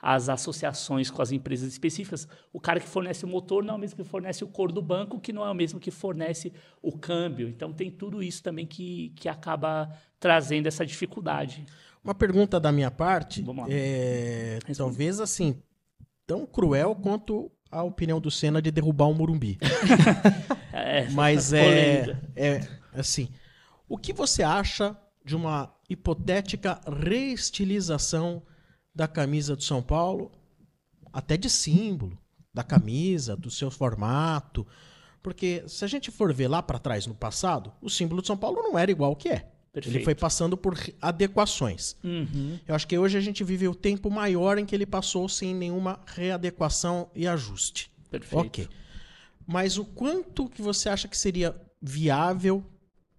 as associações com as empresas específicas. O cara que fornece o motor não é o mesmo que fornece o couro do banco, que não é o mesmo que fornece o câmbio. Então, tem tudo isso também que acaba trazendo essa dificuldade. Uma pergunta da minha parte, Vamos lá. talvez assim, tão cruel quanto a opinião do Senna de derrubar o Morumbi. Mas assim, o que você acha de uma hipotética reestilização da camisa do São Paulo, até de símbolo, da camisa, do seu formato? Porque se a gente for ver lá para trás no passado, o símbolo de São Paulo não era igual ao que é. Perfeito. Ele foi passando por adequações. Eu acho que hoje a gente vive o tempo maior em que ele passou sem nenhuma readequação e ajuste. Perfeito. Ok. Mas o quanto que você acha que seria viável,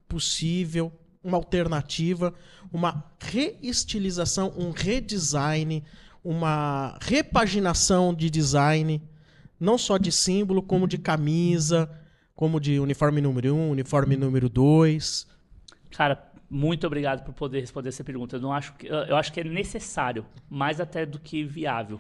possível, uma alternativa, uma reestilização, um redesign, uma repaginação de design, não só de símbolo, como de camisa, como de uniforme número 1, uniforme número 2? Cara, muito obrigado por poder responder essa pergunta. Eu acho que é necessário, mais até do que viável.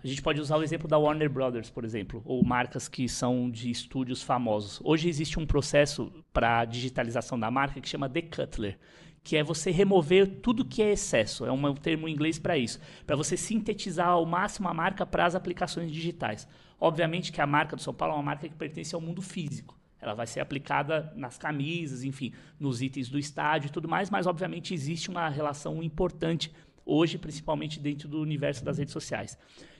A gente pode usar o exemplo da Warner Brothers, por exemplo, ou marcas que são de estúdios famosos. Hoje existe um processo para a digitalização da marca que chama decutler, que é você remover tudo que é excesso. É um termo em inglês para isso, para você sintetizar ao máximo a marca para as aplicações digitais. Obviamente que a marca do São Paulo é uma marca que pertence ao mundo físico. Ela vai ser aplicada nas camisas, enfim, nos itens do estádio e tudo mais, mas obviamente existe uma relação importante hoje, principalmente dentro do universo das redes sociais.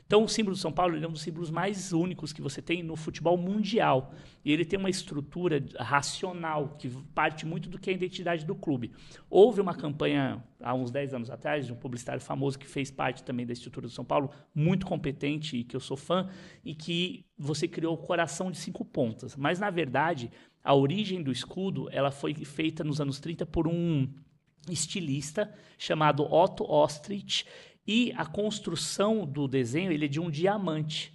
Então, o símbolo do São Paulo é um dos símbolos mais únicos que você tem no futebol mundial. E ele tem uma estrutura racional, que parte muito do que é a identidade do clube. Houve uma campanha, há uns 10 anos atrás, de um publicitário famoso que fez parte também da estrutura do São Paulo, muito competente e que eu sou fã, e que você criou o coração de 5 pontas. Mas, na verdade, a origem do escudo ela foi feita nos anos 30 por um estilista chamado Otto Ostrich, e a construção do desenho ele é de um diamante.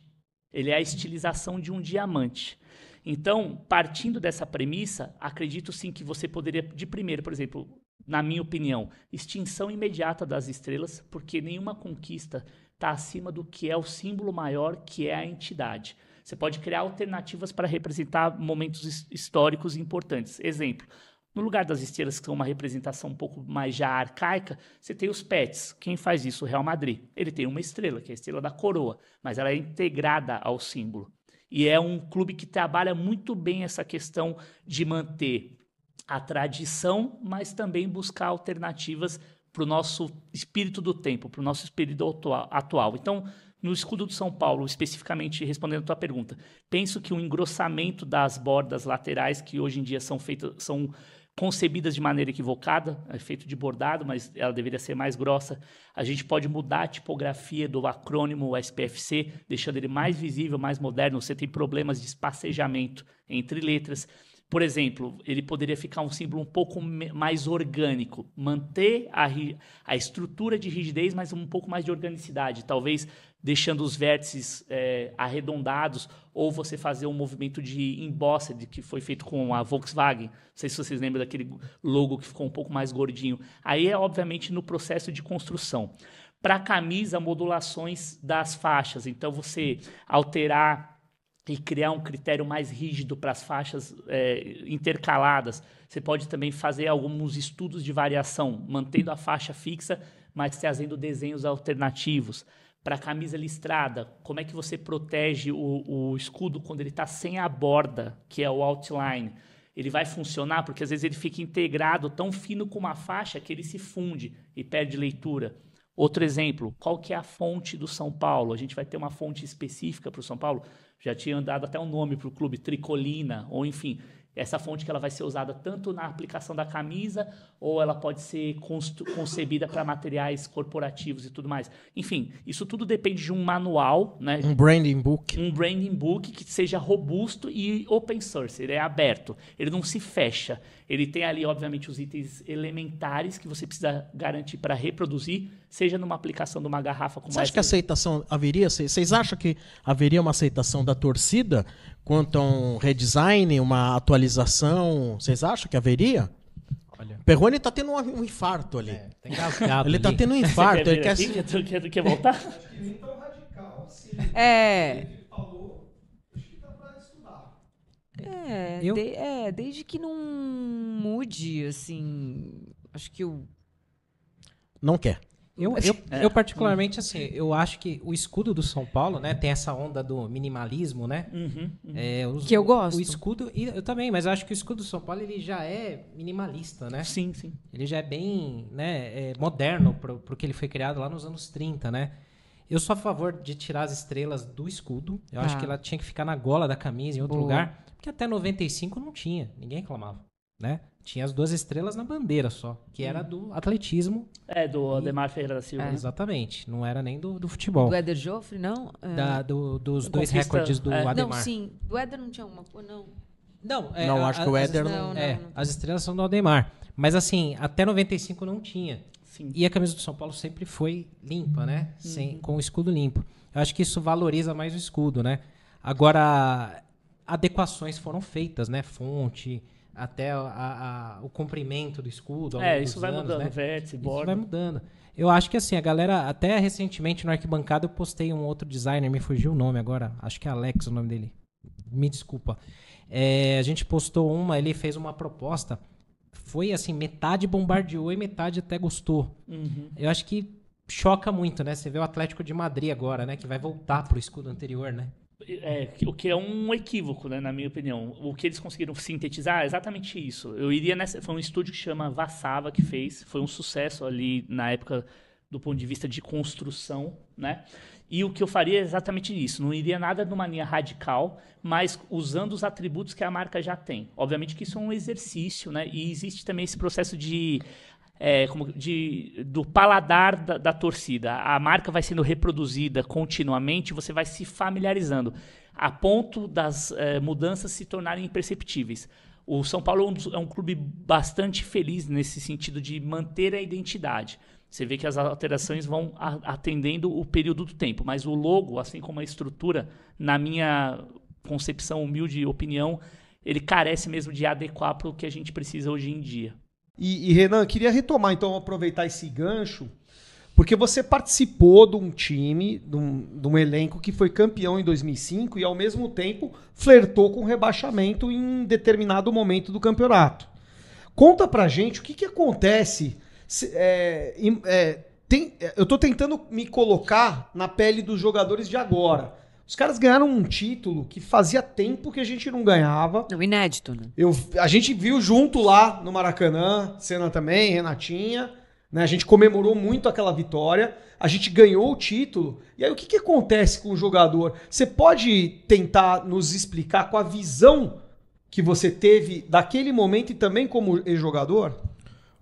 Ele é a estilização de um diamante. Então, partindo dessa premissa, acredito sim que você poderia, de primeiro, por exemplo, na minha opinião, extinção imediata das estrelas, porque nenhuma conquista está acima do que é o símbolo maior, que é a entidade. Você pode criar alternativas para representar momentos históricos importantes. Exemplo, no lugar das estrelas, que são uma representação um pouco mais já arcaica, você tem os pets. Quem faz isso? O Real Madrid. Ele tem uma estrela, que é a estrela da coroa, mas ela é integrada ao símbolo. E é um clube que trabalha muito bem essa questão de manter a tradição, mas também buscar alternativas para o nosso espírito do tempo, para o nosso espírito atual. Então, no escudo do São Paulo, especificamente respondendo a tua pergunta, penso que o engrossamento das bordas laterais, que hoje em dia são concebidas de maneira equivocada, é feito de bordado, mas ela deveria ser mais grossa. A gente pode mudar a tipografia do acrônimo SPFC, deixando ele mais visível, mais moderno. Você tem problemas de espacejamento entre letras. Por exemplo, ele poderia ficar um símbolo um pouco mais orgânico, manter a estrutura de rigidez, mas um pouco mais de organicidade, talvez deixando os vértices arredondados, ou você fazer um movimento de embossed, que foi feito com a Volkswagen. Não sei se vocês lembram daquele logo que ficou um pouco mais gordinho. Aí é, obviamente, no processo de construção. Para a camisa, modulações das faixas. Então, você alterar e criar um critério mais rígido para as faixas intercaladas. Você pode também fazer alguns estudos de variação, mantendo a faixa fixa, mas trazendo desenhos alternativos. Para a camisa listrada, como é que você protege o escudo quando ele está sem a borda, que é o outline? Ele vai funcionar porque às vezes ele fica integrado tão fino com uma faixa que ele se funde e perde leitura. Outro exemplo, qual que é a fonte do São Paulo? A gente vai ter uma fonte específica para o São Paulo? Já tinha dado até um nome para o clube, Tricolina, ou enfim, essa fonte que ela vai ser usada tanto na aplicação da camisa, ou ela pode ser concebida para materiais corporativos e tudo mais. Enfim, isso tudo depende de um manual, né? Um branding book. Um branding book que seja robusto e open source, ele é aberto, ele não se fecha. Ele tem ali, obviamente, os itens elementares que você precisa garantir para reproduzir, seja numa aplicação de uma garrafa como essa. Você acha que a aceitação haveria? Vocês acham que haveria uma aceitação da torcida quanto a um redesign, uma atualização? Vocês acham que haveria? O Perrone tá tendo um infarto ali. Tá engasgado Ele tá ali. tendo um infarto. Você Ele quer, quer vir aqui? Quer voltar? Desde que não mude, assim, acho que o... Não quer. Eu particularmente, assim, eu acho que o escudo do São Paulo, né, tem essa onda do minimalismo, né? Que eu gosto. O escudo, e eu também, mas eu acho que o escudo do São Paulo, ele já é minimalista, né? Sim, sim. Ele já é bem, né, moderno pro que ele foi criado lá nos anos 30, né? Eu sou a favor de tirar as estrelas do escudo. Eu acho que ela tinha que ficar na gola da camisa, em outro lugar. Porque até 95 não tinha, ninguém reclamava, né? Tinha as 2 estrelas na bandeira só, que era do atletismo. Do Ademar Ferreira da Silva. Exatamente, não era nem do futebol. Do Éder Joffre, não? Dos 2 recordes do Ademar. Não, sim. Do Éder não tinha uma coisa, não. Não, acho que o Éder não. As estrelas são do Ademar. Mas assim, até 95 não tinha. Sim. E a camisa do São Paulo sempre foi limpa, né? Com o escudo limpo. Eu acho que isso valoriza mais o escudo, né? Agora, adequações foram feitas, né? Fonte, até o comprimento do escudo. Isso vai anos, mudando, né? vértice, borda. Isso vai mudando. Eu acho que assim, a galera, até recentemente no Arquibancada eu postei um outro designer, me fugiu o nome agora, acho que é Alex o nome dele. Me desculpa. A gente postou ele fez uma proposta. Foi assim, metade bombardeou e metade até gostou. Eu acho que choca muito, né? Você vê o Atlético de Madrid agora, né? Que vai voltar pro escudo anterior, né? O que é um equívoco, né, na minha opinião. O que eles conseguiram sintetizar é exatamente isso. Eu iria foi um estúdio que chama Vassava que fez. Foi um sucesso ali na época do ponto de vista de construção, né? E o que eu faria é exatamente isso. Não iria nada numa linha radical, mas usando os atributos que a marca já tem. Obviamente que isso é um exercício, né? E existe também esse processo do paladar da torcida. A marca vai sendo reproduzida continuamente, você vai se familiarizando, a ponto das mudanças se tornarem imperceptíveis. O São Paulo é um clube bastante feliz nesse sentido de manter a identidade. Você vê que as alterações vão atendendo o período do tempo, mas o logo, assim como a estrutura, na minha concepção, humilde opinião, ele carece mesmo de adequar para o que a gente precisa hoje em dia. E Renan, queria retomar, então, aproveitar esse gancho, porque você participou de um time, de um elenco que foi campeão em 2005 e, ao mesmo tempo, flertou com rebaixamento em determinado momento do campeonato. Conta pra gente o que acontece. Eu tô tentando me colocar na pele dos jogadores de agora. Os caras ganharam um título que fazia tempo que a gente não ganhava. Não, inédito, né? A gente viu junto lá no Maracanã, Senna também, Renatinha, né? A gente comemorou muito aquela vitória, a gente ganhou o título. E aí o que acontece com o jogador? Você pode tentar nos explicar com a visão que você teve daquele momento e também como ex-jogador?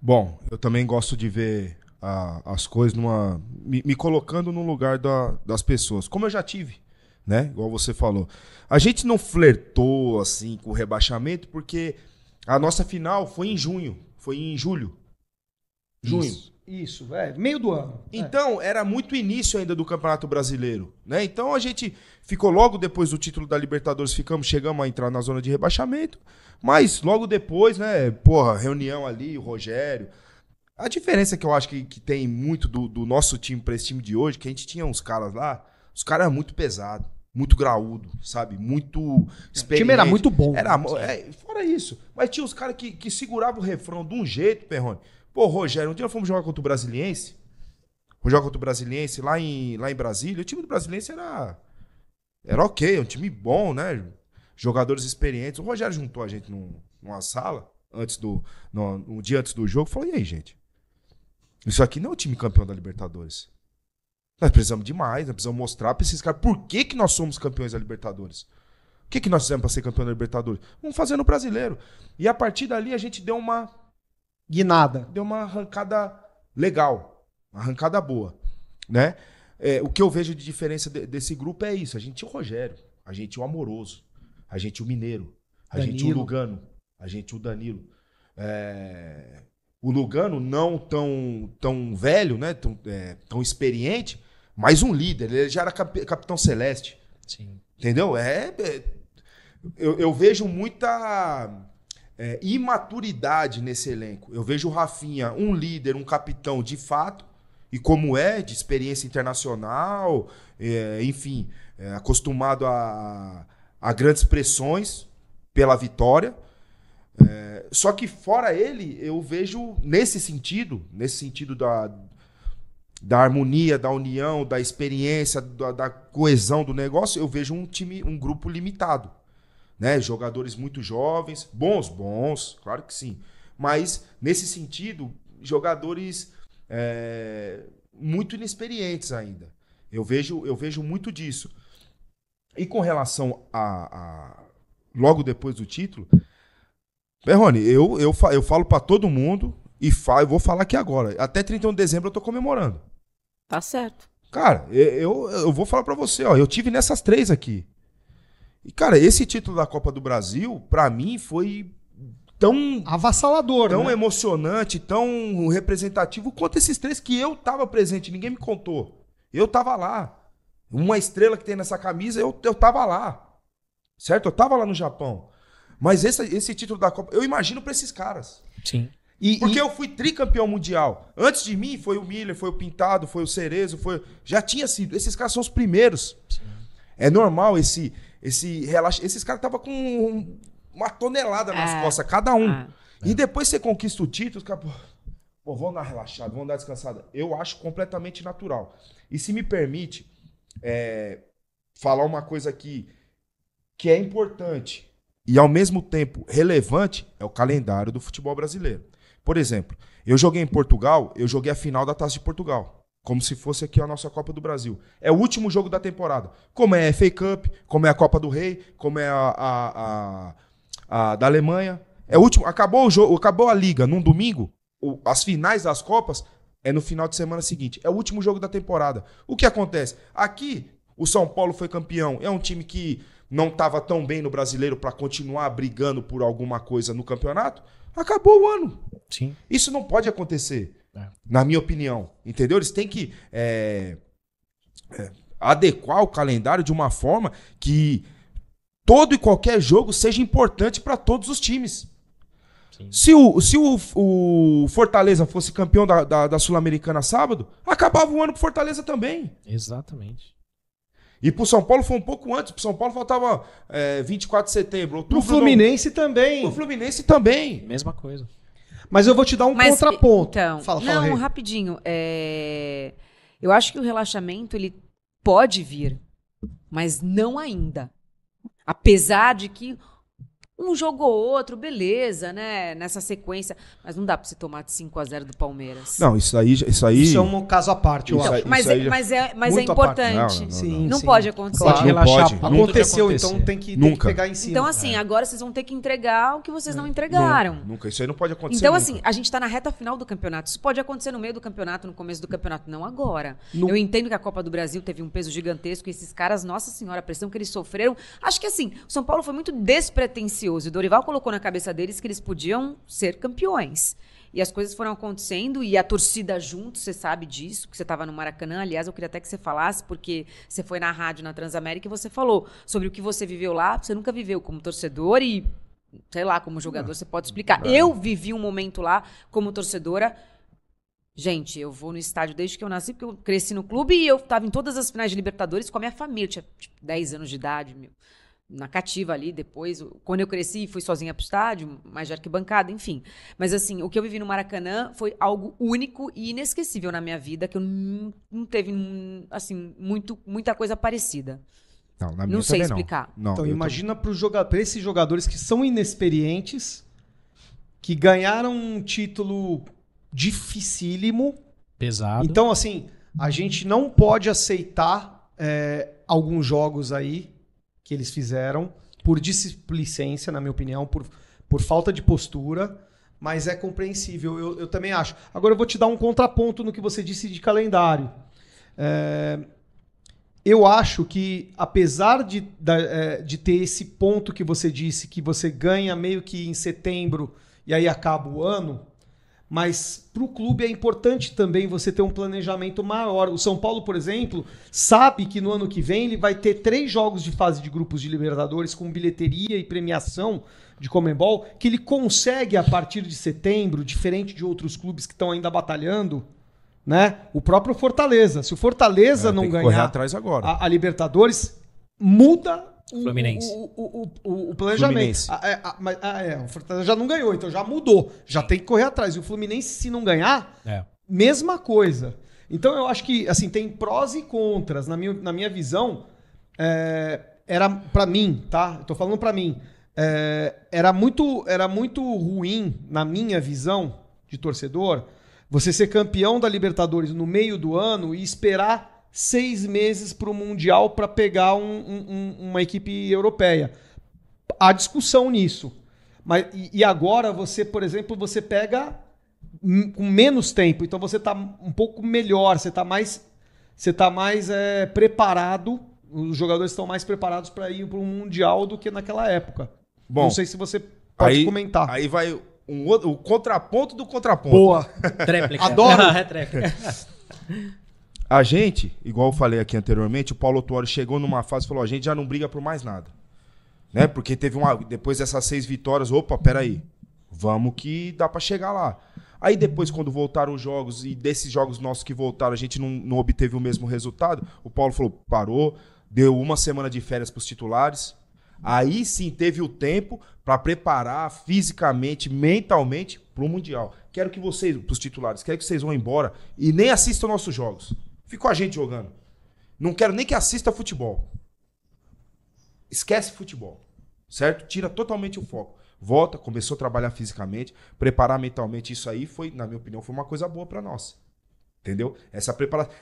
Bom, eu também gosto de ver as coisas me colocando no lugar das pessoas, como eu já tive, né? Igual você falou. A gente não flertou assim com o rebaixamento porque a nossa final foi em junho, foi em julho. Junho. Isso, meio do ano. Então, era muito início ainda do Campeonato Brasileiro, né? Então a gente ficou logo depois do título da Libertadores, chegamos a entrar na zona de rebaixamento, mas logo depois, né, reunião ali, o Rogério. A diferença que eu acho que tem muito do nosso time para esse time de hoje, que a gente tinha uns caras lá, os caras eram muito pesados, muito graúdo, sabe? Muito experiente. O time era muito bom. Fora isso. Mas tinha uns caras que seguravam o refrão de um jeito, Perrone. Pô, Rogério, um dia fomos jogar contra o Brasiliense. Lá em Brasília. O time do Brasiliense era ok, um time bom, né? Jogadores experientes. O Rogério juntou a gente numa sala, um dia antes do jogo, falou, e aí, gente? Isso aqui não é o time campeão da Libertadores. Nós precisamos de mais, nós precisamos mostrar pra esses caras por que nós somos campeões da Libertadores. O que nós fizemos pra ser campeão da Libertadores? Vamos fazer no Brasileiro. E a partir dali a gente deu uma guinada. Deu uma arrancada legal, uma arrancada boa, né? O que eu vejo de diferença desse grupo é isso. A gente tinha o Rogério, a gente tinha o Amoroso, a gente tinha o Mineiro, a gente tinha o Lugano, a gente tinha o Danilo. O Lugano não tão velho, né? Tão experiente, mas um líder. Ele já era capitão celeste. Sim. Entendeu? Eu vejo muita imaturidade nesse elenco. Eu vejo o Rafinha um líder, um capitão de fato, e como de experiência internacional, enfim, acostumado a grandes pressões pela vitória. Só que fora ele, eu vejo nesse sentido da harmonia, da união, da experiência, da coesão do negócio, eu vejo um grupo limitado. Né? Jogadores muito jovens, bons, claro que sim. Mas, nesse sentido, jogadores muito inexperientes ainda. Eu vejo muito disso. E com relação a logo depois do título, Rony, eu falo para todo mundo e eu vou falar aqui agora. Até 31 de dezembro eu tô comemorando. Tá certo. Cara, eu vou falar para você, ó, eu tive nessas 3 aqui. E, cara, esse título da Copa do Brasil, para mim, foi tão avassalador, tão né? emocionante, tão representativo quanto esses 3 que eu tava presente, ninguém me contou. Eu tava lá. Uma estrela que tem nessa camisa, eu tava lá. Certo? Eu tava lá no Japão. Mas esse título da Copa, eu imagino pra esses caras. Sim. Porque eu fui tricampeão mundial. Antes de mim, foi o Miller, foi o Pintado, foi o Cerezo, já tinha sido. Esses caras são os primeiros. Sim. É normal esse relaxa. Esses caras estavam com uma tonelada nas costas, cada um. E depois você conquista o título, os caras, vamos dar uma relaxada, vamos dar uma descansada. Eu acho completamente natural. E se me permite falar uma coisa aqui que é importante e ao mesmo tempo relevante, é o calendário do futebol brasileiro. Por exemplo, eu joguei em Portugal, eu joguei a final da Taça de Portugal. Como se fosse aqui a nossa Copa do Brasil. É o último jogo da temporada. Como é a FA Cup, como é a Copa do Rei, como é a da Alemanha. É o último. Acabou o jogo, acabou a liga num domingo. As finais das Copas é no final de semana seguinte. É o último jogo da temporada. O que acontece? Aqui, o São Paulo foi campeão. É um time que não estava tão bem no Brasileiro para continuar brigando por alguma coisa no campeonato. Acabou o ano. Sim. Isso não pode acontecer. Na minha opinião, entendeu? Eles têm que adequar o calendário de uma forma que todo e qualquer jogo seja importante para todos os times. Sim. Se o Fortaleza fosse campeão da Sul-Americana sábado, acabava o ano pro Fortaleza também. Exatamente. E pro São Paulo foi um pouco antes. Pro São Paulo faltava 24 de setembro. Pro Fluminense também. Pro Fluminense também. Mesma coisa. Mas eu vou te dar um contraponto. Então, fala, rapidinho. Eu acho que o relaxamento ele pode vir, mas não ainda. Apesar de que um jogo ou outro, beleza, né? Nessa sequência. Mas não dá pra você tomar de 5-0 do Palmeiras. Não, isso aí... Isso é um caso à parte, eu acho. Mas é importante. Não pode acontecer. Claro, relaxar. Aconteceu, então tem que pegar em cima. Então, assim, agora vocês vão ter que entregar o que vocês não entregaram. Nunca. Isso aí não pode acontecer. Então, nunca. assim, a gente tá na reta final do campeonato. Isso pode acontecer no meio do campeonato, no começo do campeonato, não agora. Eu entendo que a Copa do Brasil teve um peso gigantesco e esses caras, nossa senhora, a pressão que eles sofreram. Acho que, assim, o São Paulo foi muito despretensioso. O Dorival colocou na cabeça deles que eles podiam ser campeões. E as coisas foram acontecendo e a torcida junto, você sabe disso, que você estava no Maracanã. Aliás, eu queria até que você falasse, porque você foi na rádio, na Transamérica, e você falou sobre o que você viveu lá, você nunca viveu como torcedor e, sei lá, como jogador, você pode explicar. Eu vivi um momento lá como torcedora. Gente, eu vou no estádio desde que eu nasci, porque eu cresci no clube e eu estava em todas as finais de Libertadores com a minha família. Eu tinha 10 anos de idade, na cativa ali, depois, quando eu cresci, fui sozinha pro estádio, mais de arquibancada, enfim. Mas, assim, o que eu vivi no Maracanã foi algo único e inesquecível na minha vida, que eu não teve, assim, muita coisa parecida. Não sei explicar. Não, então, imagina para esses jogadores que são inexperientes, que ganharam um título dificílimo. Pesado. Então, assim, a gente não pode aceitar alguns jogos aí que eles fizeram por displicência, na minha opinião, por falta de postura, mas é compreensível, eu também acho. Agora eu vou te dar um contraponto no que você disse de calendário. Eu acho que, apesar de ter esse ponto que você disse, que você ganha meio que em setembro e aí acaba o ano, Mas para o clube é importante também você ter um planejamento maior. O São Paulo, por exemplo, sabe que no ano que vem ele vai ter 3 jogos de fase de grupos de Libertadores com bilheteria e premiação de Conmebol, que ele consegue a partir de setembro, diferente de outros clubes que estão ainda batalhando, né? O próprio Fortaleza. Se o Fortaleza não ganhar correr atrás agora. A Libertadores, muda Fluminense. o planejamento. O Fortaleza já não ganhou, então já mudou. Já tem que correr atrás. E o Fluminense, se não ganhar, mesma coisa. Então eu acho que assim, tem prós e contras. Na minha visão, era pra mim, tá? Eu tô falando pra mim. Era muito ruim, na minha visão de torcedor, você ser campeão da Libertadores no meio do ano e esperar 6 meses para o Mundial para pegar uma equipe europeia. Há discussão nisso. E agora você, por exemplo, você pega com menos tempo. Então você está um pouco melhor, você está mais preparado. Os jogadores estão mais preparados para ir para um Mundial do que naquela época. Bom, não sei se você pode comentar. Aí vai o contraponto do contraponto. Boa. Tréplica. Adoro. Tréplica. A gente, igual eu falei aqui anteriormente, o Paulo Tuori chegou numa fase e falou, a gente já não briga por mais nada. Né? Porque depois dessas 6 vitórias, peraí, vamos que dá pra chegar lá. Aí depois, quando voltaram os jogos, e desses jogos nossos que voltaram, a gente não obteve o mesmo resultado, o Paulo falou, parou, deu 1 semana de férias pros titulares, aí sim teve o tempo para preparar fisicamente, mentalmente pro Mundial. Quero que vocês, pros titulares, quero que vocês vão embora e nem assistam nossos jogos. Fica com a gente jogando. Não quero nem que assista futebol. Esquece futebol, certo? Tira totalmente o foco. Volta, começou a trabalhar fisicamente, preparar mentalmente. Isso aí foi, na minha opinião, foi uma coisa boa para nós. Entendeu? Essa preparação,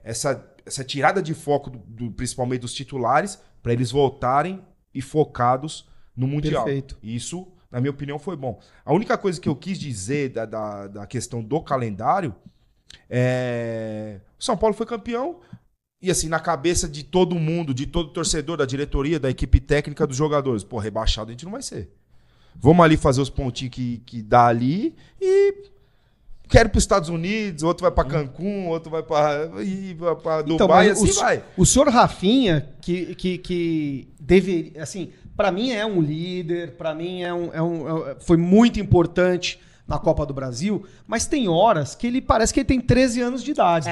essa tirada de foco, principalmente dos titulares, para eles voltarem e focados no Mundial. Perfeito. Isso, na minha opinião, foi bom. A única coisa que eu quis dizer da questão do calendário o São Paulo foi campeão e assim, na cabeça de todo mundo, de todo torcedor, da diretoria, da equipe técnica, dos jogadores, rebaixado a gente não vai ser. Vamos ali fazer os pontinhos que dá ali e quero ir para os Estados Unidos, outro vai para Cancún, outro vai para Dubai, assim vai. O senhor Rafinha, que deveria, assim, para mim é um líder, para mim foi muito importante na Copa do Brasil, mas tem horas que ele parece que ele tem 13 anos de idade.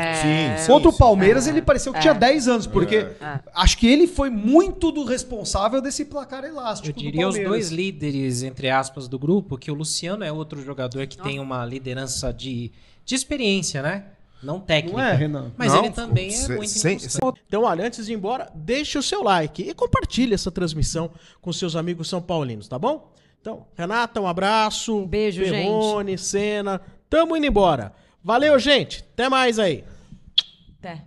Contra o Palmeiras ele pareceu que tinha 10 anos, porque acho que ele foi muito do responsável desse placar elástico. Eu diria os 2 líderes, entre aspas, do grupo, que o Luciano é outro jogador que tem uma liderança de experiência, né? Não técnica. Não é, Renan? Mas ele também é muito importante. Então, olha, antes de ir embora, deixe o seu like e compartilhe essa transmissão com seus amigos são paulinos, tá bom? Então, Renata, um abraço. Beijo, Perrone, Senna. Tamo indo embora. Valeu, gente. Até mais aí. Até.